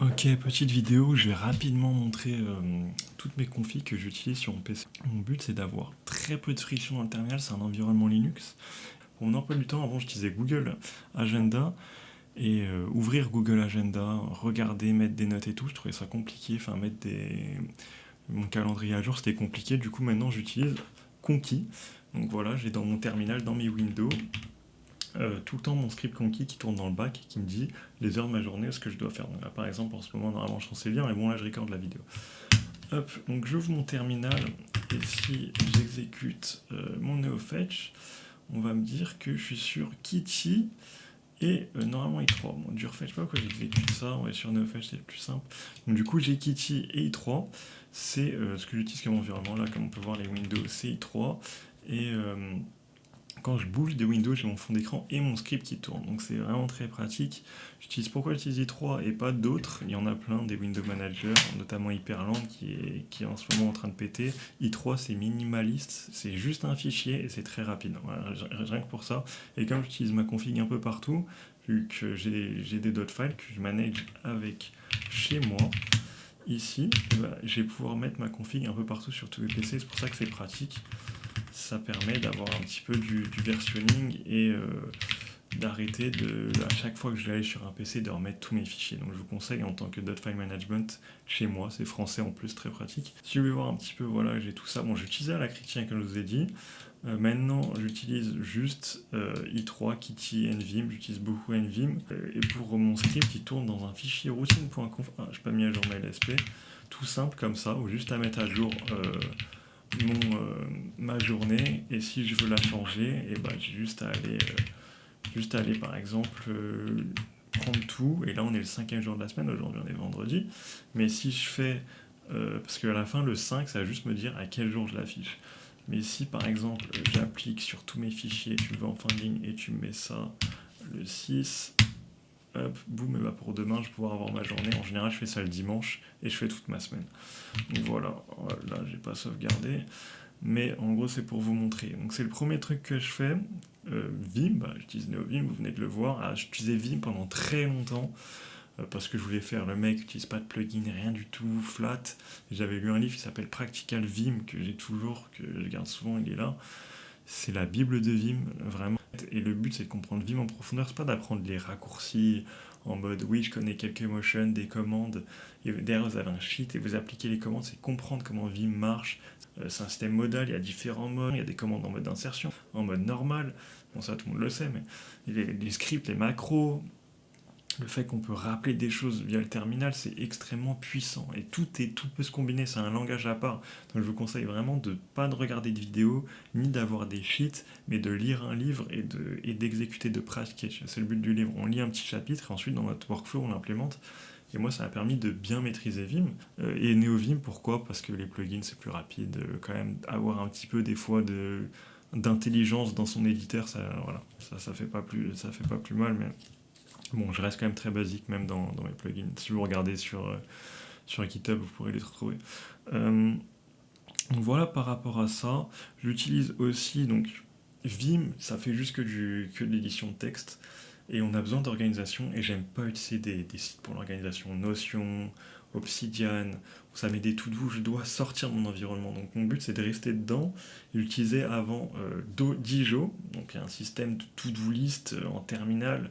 Ok, petite vidéo, je vais rapidement montrer toutes mes configs que j'utilise sur mon PC. Mon but c'est d'avoir très peu de friction dans le terminal, c'est un environnement Linux. Pour mon emploi du temps, avant j'utilisais Google Agenda, et ouvrir Google Agenda, regarder, mettre des notes et tout, je trouvais ça compliqué, enfin mon calendrier à jour c'était compliqué, du coup maintenant j'utilise Conky. Donc voilà, j'ai dans mon terminal, dans mes Windows, tout le temps mon script conquis qui tourne dans le bac qui me dit les heures de ma journée, ce que je dois faire. Donc là, par exemple, en ce moment, normalement, je pensais bien, mais bon, là, je recorde la vidéo. Hop, donc j'ouvre mon terminal, et si j'exécute mon NeoFetch, on va me dire que je suis sur Kitty et normalement i3. Bon, du refetch, je sais pas pourquoi j'exécute ça, on va sur NeoFetch, c'est le plus simple. Donc du coup, j'ai Kitty et i3, c'est ce que j'utilise comme environnement. Là, comme on peut voir, les Windows, c'est i3. Et quand je bouge de Windows, j'ai mon fond d'écran et mon script qui tourne. Donc c'est vraiment très pratique. Pourquoi j'utilise i3 et pas d'autres? Il y en a plein, des Window Manager, notamment Hyperland qui est en ce moment en train de péter. i3 c'est minimaliste, c'est juste un fichier et c'est très rapide. Voilà, rien que pour ça. Et comme j'utilise ma config un peu partout, vu que j'ai des .files que je manage avec chez moi, ici, je vais pouvoir mettre ma config un peu partout sur tous les PC, c'est pour ça que c'est pratique. Ça permet d'avoir un petit peu du versionning et d'arrêter à chaque fois que je vais aller sur un PC, de remettre tous mes fichiers. Donc je vous conseille en tant que .file management chez moi, c'est français en plus, très pratique. Si vous voulez voir un petit peu, voilà, j'ai tout ça. Bon, j'utilisais à la critique comme je vous ai dit. Maintenant, j'utilise juste i3, Kitty, nvim, j'utilise beaucoup nvim. Et pour mon script, il tourne dans un fichier routine.conf. Ah, j'ai pas mis à jour ma LSP. Tout simple comme ça, ou juste à mettre à jour ma journée, et si je veux la changer, et j'ai juste à aller par exemple prendre tout, et là on est le 5e jour de la semaine, aujourd'hui on est vendredi, mais si je fais, parce qu'à la fin le 5 ça va juste me dire à quel jour je l'affiche, mais si par exemple j'applique sur tous mes fichiers, tu me vas en fin de ligne et tu me mets ça le 6, hop, boum, et pour demain je vais pouvoir avoir ma journée. En général je fais ça le dimanche et je fais toute ma semaine. Donc voilà, là j'ai pas sauvegardé, mais en gros c'est pour vous montrer. Donc c'est le premier truc que je fais. Vim, j'utilise NeoVim, vous venez de le voir. J'utilisais Vim pendant très longtemps parce que je voulais faire le mec qui n'utilise pas de plugin, rien du tout, flat. J'avais lu un livre qui s'appelle Practical Vim que j'ai toujours, que je garde souvent, il est là. C'est la bible de Vim, vraiment. Et le but c'est de comprendre Vim en profondeur, c'est pas d'apprendre les raccourcis en mode oui je connais quelques motions, des commandes, et derrière vous avez un sheet et vous appliquez les commandes, c'est comprendre comment Vim marche. C'est un système modal, il y a différents modes, il y a des commandes en mode d'insertion, en mode normal, bon ça tout le monde le sait, mais les scripts, les macros, le fait qu'on peut rappeler des choses via le terminal, c'est extrêmement puissant. Et tout peut se combiner, c'est un langage à part. Donc je vous conseille vraiment de ne pas de regarder de vidéos, ni d'avoir des sheets, mais de lire un livre et d'exécuter, de pratiquer. C'est le but du livre. On lit un petit chapitre, et ensuite dans notre workflow, on l'implémente. Et moi, ça m'a permis de bien maîtriser Vim. Et NeoVim, pourquoi? Parce que les plugins, c'est plus rapide. Quand même, avoir un petit peu des fois d'intelligence dans son éditeur, voilà, ça fait pas plus mal, mais bon, je reste quand même très basique, même dans mes plugins. Si vous regardez sur GitHub, vous pourrez les retrouver. Donc voilà par rapport à ça. J'utilise aussi donc Vim, ça fait juste que de l'édition de texte. Et on a besoin d'organisation, et j'aime pas utiliser des sites pour l'organisation. Notion, Obsidian, ça met des to-do, je dois sortir de mon environnement. Donc mon but c'est de rester dedans. J'utilisais avant Dijo, donc un système de to-do list en terminal.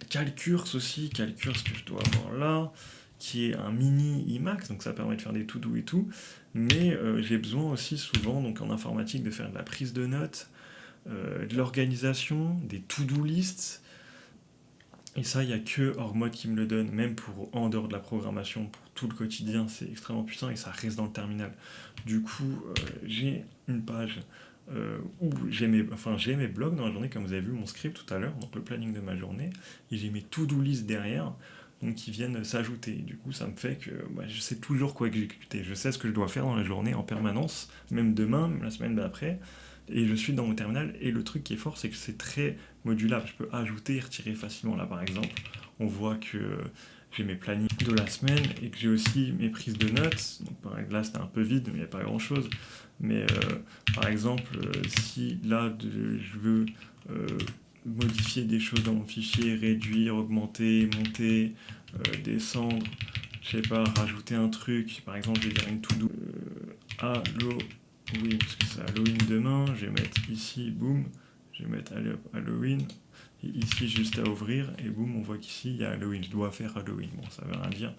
Calcurs aussi, Calcurs que je dois avoir là, qui est un mini Emacs, donc ça permet de faire des to-do et tout, mais j'ai besoin aussi souvent, donc en informatique, de faire de la prise de notes, de l'organisation, des to-do lists, et ça, il n'y a que Ormod qui me le donne, même pour en dehors de la programmation, pour tout le quotidien, c'est extrêmement puissant et ça reste dans le terminal. Du coup, j'ai une page où j'ai mes blogs dans la journée, comme vous avez vu mon script tout à l'heure, donc le planning de ma journée, et j'ai mes to-do list derrière, donc qui viennent s'ajouter. Du coup, ça me fait que je sais toujours quoi exécuter, je sais ce que je dois faire dans la journée en permanence, même demain, même la semaine d'après, et je suis dans mon terminal, et le truc qui est fort, c'est que c'est très modulable, je peux ajouter et retirer facilement. Là, par exemple, on voit que j'ai mes plannings de la semaine, et que j'ai aussi mes prises de notes, donc là c'était un peu vide, mais il n'y a pas grand chose, mais par exemple, si là je veux modifier des choses dans mon fichier, réduire, augmenter, monter, descendre, je sais pas, rajouter un truc, par exemple, je vais dire une to-do Halloween, parce que c'est Halloween demain, je vais mettre ici, boum, je vais mettre allez, hop, Halloween, et ici juste à ouvrir, et boum, on voit qu'ici il y a Halloween, je dois faire Halloween, bon ça veut rien dire,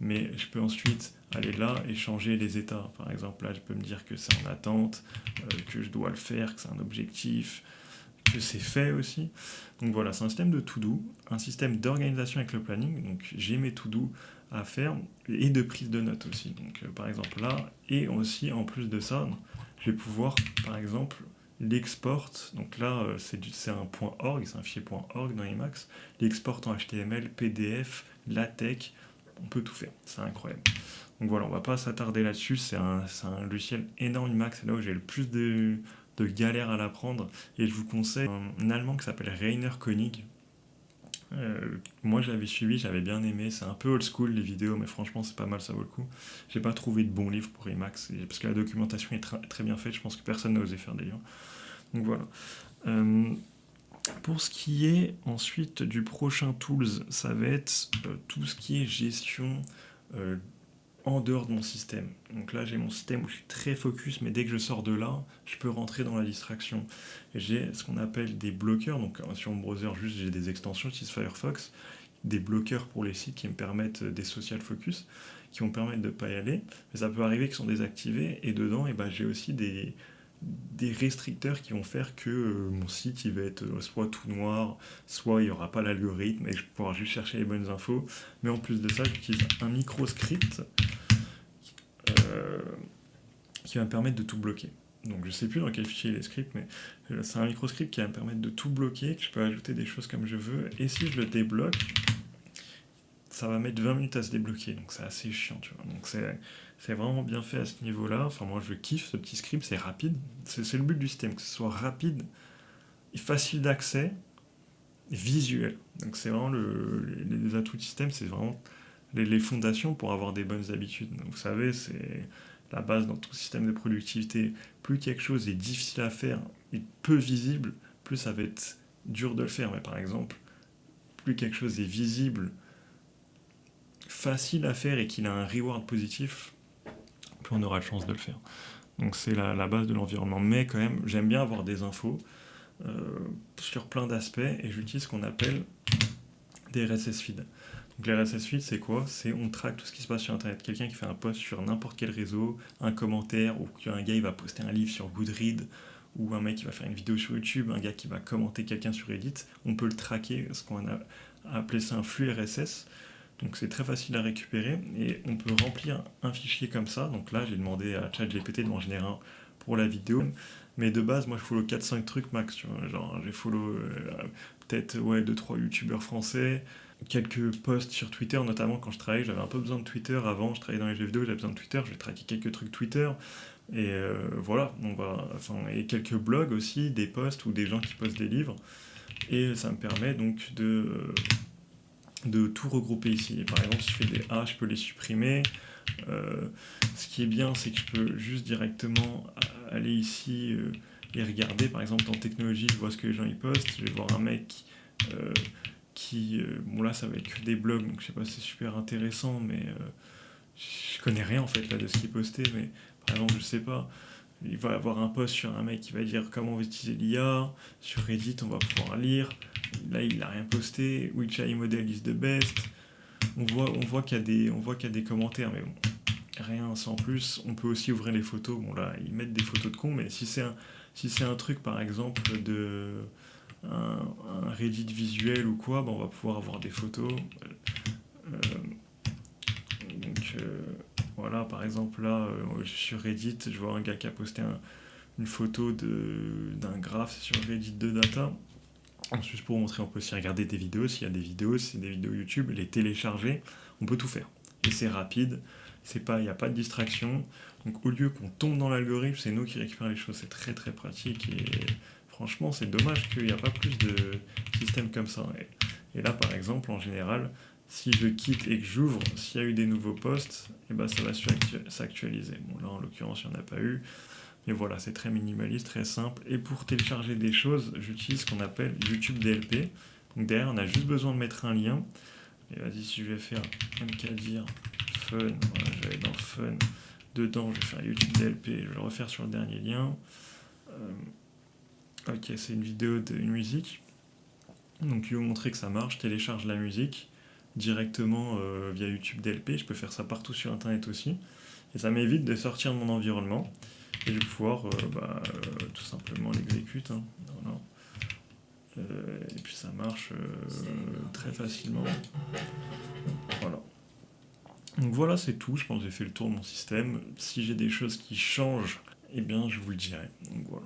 mais je peux ensuite aller là et changer les états. Par exemple, là je peux me dire que c'est en attente, que je dois le faire, que c'est un objectif, que c'est fait aussi. Donc voilà, c'est un système de to-do, un système d'organisation avec le planning. Donc j'ai mes to-do à faire et de prise de notes aussi. Donc par exemple là, et aussi en plus de ça, je vais pouvoir par exemple l'export. Donc là, c'est un .org, c'est un fichier .org dans Emacs. L'export en HTML, PDF, LaTeX, on peut tout faire. C'est incroyable. Donc voilà, on va pas s'attarder là-dessus. C'est un logiciel énorme Emacs. C'est là où j'ai le plus de galères à l'apprendre. Et je vous conseille un allemand qui s'appelle Rainer Koenig. Moi je l'avais suivi, j'avais bien aimé, c'est un peu old school les vidéos, mais franchement c'est pas mal, ça vaut le coup. J'ai pas trouvé de bons livres pour Emacs, parce que la documentation est très bien faite, je pense que personne n'a osé faire des livres. Donc voilà. Pour ce qui est ensuite du prochain tools, ça va être tout ce qui est gestion en dehors de mon système. Donc là, j'ai mon système où je suis très focus, mais dès que je sors de là, je peux rentrer dans la distraction. J'ai ce qu'on appelle des bloqueurs. Donc sur mon browser, juste j'ai des extensions, j'utilise Firefox, des bloqueurs pour les sites qui me permettent des social focus, qui vont me permettre de ne pas y aller. Mais ça peut arriver qu'ils sont désactivés, et dedans, j'ai aussi des restricteurs qui vont faire que mon site il va être soit tout noir, soit il n'y aura pas l'algorithme et je vais pouvoir juste chercher les bonnes infos. Mais en plus de ça, j'utilise un microscript qui va me permettre de tout bloquer. Donc je sais plus dans quel fichier il est script, mais c'est un microscript qui va me permettre de tout bloquer, que je peux ajouter des choses comme je veux, et si je le débloque, ça va mettre 20 minutes à se débloquer, donc c'est assez chiant, tu vois. Donc c'est vraiment bien fait à ce niveau-là. Enfin, moi je kiffe ce petit script, c'est rapide. C'est le but du système, que ce soit rapide et facile d'accès, et visuel. Donc c'est vraiment les atouts du système, c'est vraiment les fondations pour avoir des bonnes habitudes. Donc, vous savez, c'est la base dans tout système de productivité. Plus quelque chose est difficile à faire et peu visible, plus ça va être dur de le faire. Mais par exemple, plus quelque chose est visible, facile à faire et qu'il a un reward positif, plus on aura de chance de le faire. Donc c'est la base de l'environnement. Mais quand même, j'aime bien avoir des infos sur plein d'aspects et j'utilise ce qu'on appelle des RSS feeds. Donc les RSS feeds, c'est quoi? C'est on traque tout ce qui se passe sur Internet. Quelqu'un qui fait un post sur n'importe quel réseau, un commentaire, ou qu'un gars il va poster un livre sur Goodreads, ou un mec qui va faire une vidéo sur YouTube, un gars qui va commenter quelqu'un sur Reddit, on peut le traquer, ce qu'on a appelé ça un flux RSS. Donc c'est très facile à récupérer et on peut remplir un fichier comme ça. Donc là j'ai demandé à ChatGPT de m'en générer un pour la vidéo. Mais de base moi je follow 4-5 trucs max, tu vois. Genre j'ai follow peut-être 2-3 youtubeurs français, quelques posts sur Twitter, notamment quand je travaillais, j'avais un peu besoin de Twitter avant, je travaillais dans les jeux vidéo, j'avais besoin de Twitter, j'ai traqué quelques trucs Twitter. Et voilà, et quelques blogs aussi, des posts ou des gens qui postent des livres. Et ça me permet donc de tout regrouper ici. Et par exemple, si je fais des A, je peux les supprimer. Ce qui est bien, c'est que je peux juste directement aller ici et regarder. Par exemple, dans technologie, je vois ce que les gens y postent. Je vais voir un mec bon là, ça va être que des blogs, donc je sais pas si c'est super intéressant, mais je connais rien en fait là de ce qui est posté. Mais par exemple, je sais pas. Il va y avoir un post sur un mec qui va dire comment on va utiliser l'IA. Sur Reddit, on va pouvoir lire. Là, il n'a rien posté. Which AI model is the best. On voit qu'il y a des commentaires, mais bon, rien sans plus. On peut aussi ouvrir les photos. Bon, là, ils mettent des photos de cons, mais si c'est un truc, par exemple, un Reddit visuel ou quoi, on va pouvoir avoir des photos. Voilà, par exemple, là, sur Reddit, je vois un gars qui a posté une photo d'un graphe sur Reddit de data. Ensuite, pour vous montrer, on peut aussi regarder des vidéos. S'il y a des vidéos, si c'est des vidéos YouTube, les télécharger, on peut tout faire. Et c'est rapide, il n'y a pas de distraction. Donc au lieu qu'on tombe dans l'algorithme, c'est nous qui récupérons les choses. C'est très très pratique et franchement, c'est dommage qu'il n'y a pas plus de systèmes comme ça. Et là, par exemple, en général, si je quitte et que j'ouvre, s'il y a eu des nouveaux posts, ça va s'actualiser. Bon, là, en l'occurrence, il n'y en a pas eu. Mais voilà, c'est très minimaliste, très simple. Et pour télécharger des choses, j'utilise ce qu'on appelle YouTube DLP. Donc derrière, on a juste besoin de mettre un lien. Et vas-y, si je vais faire mkdir Fun, voilà, je vais aller dans Fun. Dedans, je vais faire YouTube DLP, je vais le refaire sur le dernier lien. Ok, c'est une vidéo d'une musique. Donc, il veut montrer que ça marche. Je télécharge la musique directement via YouTube DLP. Je peux faire ça partout sur Internet aussi. Et ça m'évite de sortir de mon environnement. Et je vais pouvoir tout simplement l'exécuter. Hein. Voilà. Et puis ça marche très facilement. Voilà. Donc voilà, c'est tout. Je pense que j'ai fait le tour de mon système. Si j'ai des choses qui changent, eh bien, je vous le dirai. Donc voilà.